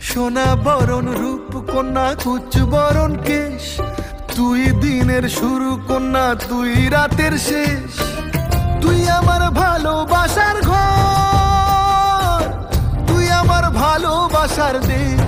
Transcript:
সোনা বরণ রূপ কন্যা কুচ বরণ কেশ, তুই দিনের শুরু কন্যা তুই রাতের শেষ। তুই আমার ভালোবাসার ঘর, তুই আমার ভালোবাসার দেশ।